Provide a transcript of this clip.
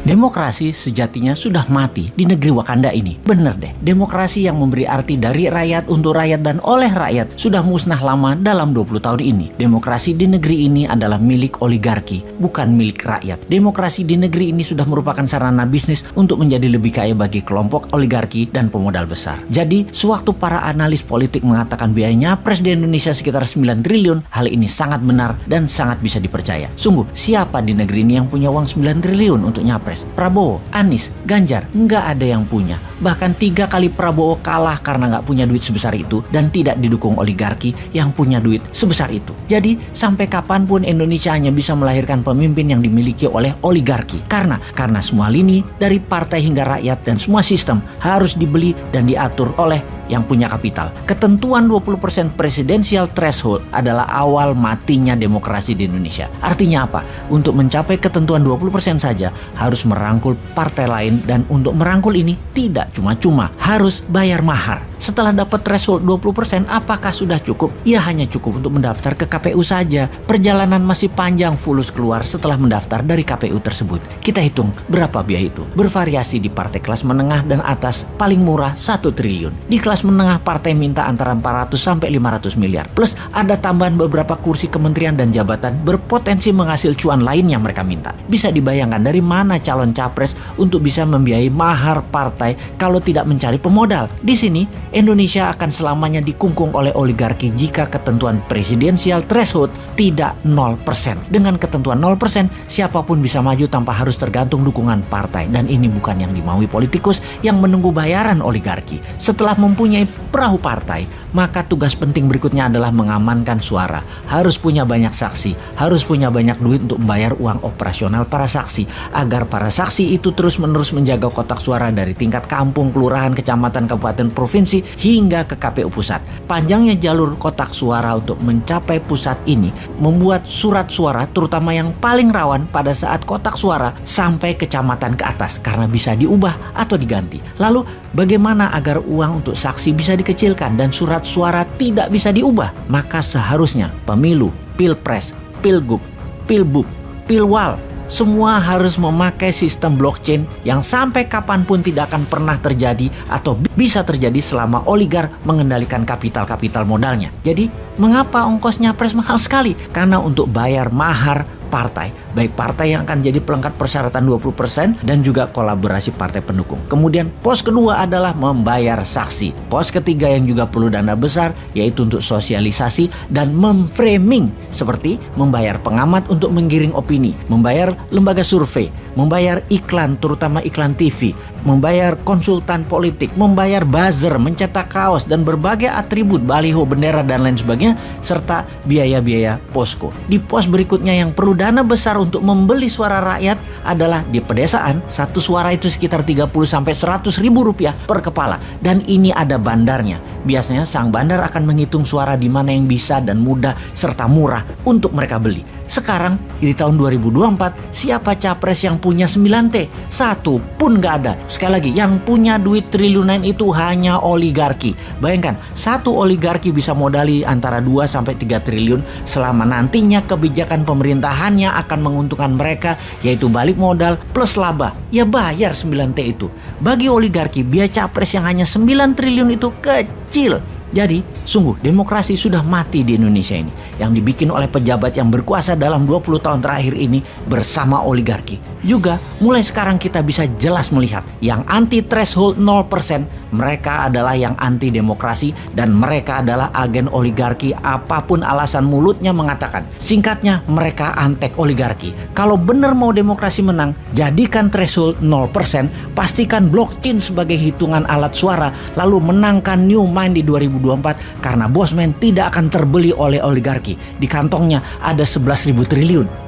Demokrasi sejatinya sudah mati di negeri Wakanda ini. Bener deh, demokrasi yang memberi arti dari rakyat untuk rakyat dan oleh rakyat sudah musnah lama dalam 20 tahun ini. Demokrasi di negeri ini adalah milik oligarki, bukan milik rakyat. Demokrasi di negeri ini sudah merupakan sarana bisnis untuk menjadi lebih kaya bagi kelompok oligarki dan pemodal besar. Jadi, sewaktu para analis politik mengatakan biaya nyapres di Indonesia sekitar 9 triliun, hal ini sangat benar dan sangat bisa dipercaya. Sungguh, siapa di negeri ini yang punya uang 9 triliun untuk nyapres? Prabowo, Anies, Ganjar, nggak ada yang punya. Bahkan 3 kali Prabowo kalah karena nggak punya duit sebesar itu dan tidak didukung oligarki yang punya duit sebesar itu. Jadi sampai kapanpun Indonesia hanya bisa melahirkan pemimpin yang dimiliki oleh oligarki. Karena semua lini dari partai hingga rakyat dan semua sistem harus dibeli dan diatur oleh yang punya kapital. Ketentuan 20% presidensial threshold adalah awal matinya demokrasi di Indonesia. Artinya apa? Untuk mencapai ketentuan 20% saja harus merangkul partai lain, dan untuk merangkul ini tidak cuma-cuma, harus bayar mahar. Setelah dapat threshold 20%, apakah sudah cukup? Ya hanya cukup untuk mendaftar ke KPU saja. Perjalanan masih panjang fulus keluar setelah mendaftar dari KPU tersebut. Kita hitung berapa biaya itu. Bervariasi di partai kelas menengah dan atas, paling murah 1 triliun. Di kelas menengah partai minta antara 400 sampai 500 miliar. Plus ada tambahan beberapa kursi kementerian dan jabatan berpotensi menghasil cuan lain yang mereka minta. Bisa dibayangkan dari mana calon capres untuk bisa membiayai mahar partai kalau tidak mencari pemodal. Di sini Indonesia akan selamanya dikungkung oleh oligarki jika ketentuan presidensial threshold tidak 0%. Dengan ketentuan 0%, siapapun bisa maju tanpa harus tergantung dukungan partai. Dan ini bukan yang dimaui politikus yang menunggu bayaran oligarki. Setelah mempunyai perahu partai, maka tugas penting berikutnya adalah mengamankan suara. Harus punya banyak saksi, harus punya banyak duit untuk membayar uang operasional para saksi, agar para saksi itu terus-menerus menjaga kotak suara dari tingkat kampung, kelurahan, kecamatan, kabupaten, provinsi, hingga ke KPU pusat. Panjangnya jalur kotak suara untuk mencapai pusat ini membuat surat suara, terutama yang paling rawan pada saat kotak suara, sampai kecamatan ke atas karena bisa diubah atau diganti. Lalu bagaimana agar uang untuk saksi bisa dikecilkan dan surat suara tidak bisa diubah? Maka seharusnya pemilu, pilpres, pilgub, pilbub, pilwal, semua harus memakai sistem blockchain yang sampai kapanpun tidak akan pernah terjadi atau bisa terjadi selama oligar mengendalikan kapital-kapital modalnya. Jadi, mengapa ongkosnya nyapres mahal sekali? Karena untuk bayar mahar partai, baik partai yang akan jadi pelengkap persyaratan 20% dan juga kolaborasi partai pendukung. Kemudian pos kedua adalah membayar saksi. Pos ketiga yang juga perlu dana besar yaitu untuk sosialisasi dan memframing, seperti membayar pengamat untuk menggiring opini, membayar lembaga survei, membayar iklan terutama iklan TV, membayar konsultan politik, membayar buzzer, mencetak kaos dan berbagai atribut baliho, bendera dan lain sebagainya, serta biaya-biaya posko. Di pos berikutnya yang perlu dana besar untuk membeli suara rakyat adalah di pedesaan. Satu suara itu sekitar 30 sampai 100 ribu rupiah per kepala, dan ini ada bandarnya. Biasanya sang bandar akan menghitung suara di mana yang bisa dan mudah serta murah untuk mereka beli. Sekarang di tahun 2024, siapa capres yang punya 9T? Satu pun nggak ada. Sekali lagi, yang punya duit triliunan itu hanya oligarki. Bayangkan, satu oligarki bisa modali antara 2 sampai 3 triliun selama nantinya kebijakan pemerintahannya akan menguntungkan mereka, yaitu balik modal plus laba. Ya bayar 9T itu. Bagi oligarki, biaya capres yang hanya 9 triliun itu kecil. Jadi, sungguh demokrasi sudah mati di Indonesia ini, yang dibikin oleh pejabat yang berkuasa dalam 20 tahun terakhir ini bersama oligarki. Juga, mulai sekarang kita bisa jelas melihat yang anti threshold 0%, mereka adalah yang anti demokrasi dan mereka adalah agen oligarki apapun alasan mulutnya mengatakan. Singkatnya, mereka antek oligarki. Kalau benar mau demokrasi menang, jadikan threshold 0%, pastikan blockchain sebagai hitungan alat suara, lalu menangkan New Mind di 2024 karena Bosman tidak akan terbeli oleh oligarki. Di kantongnya ada 11.000 triliun.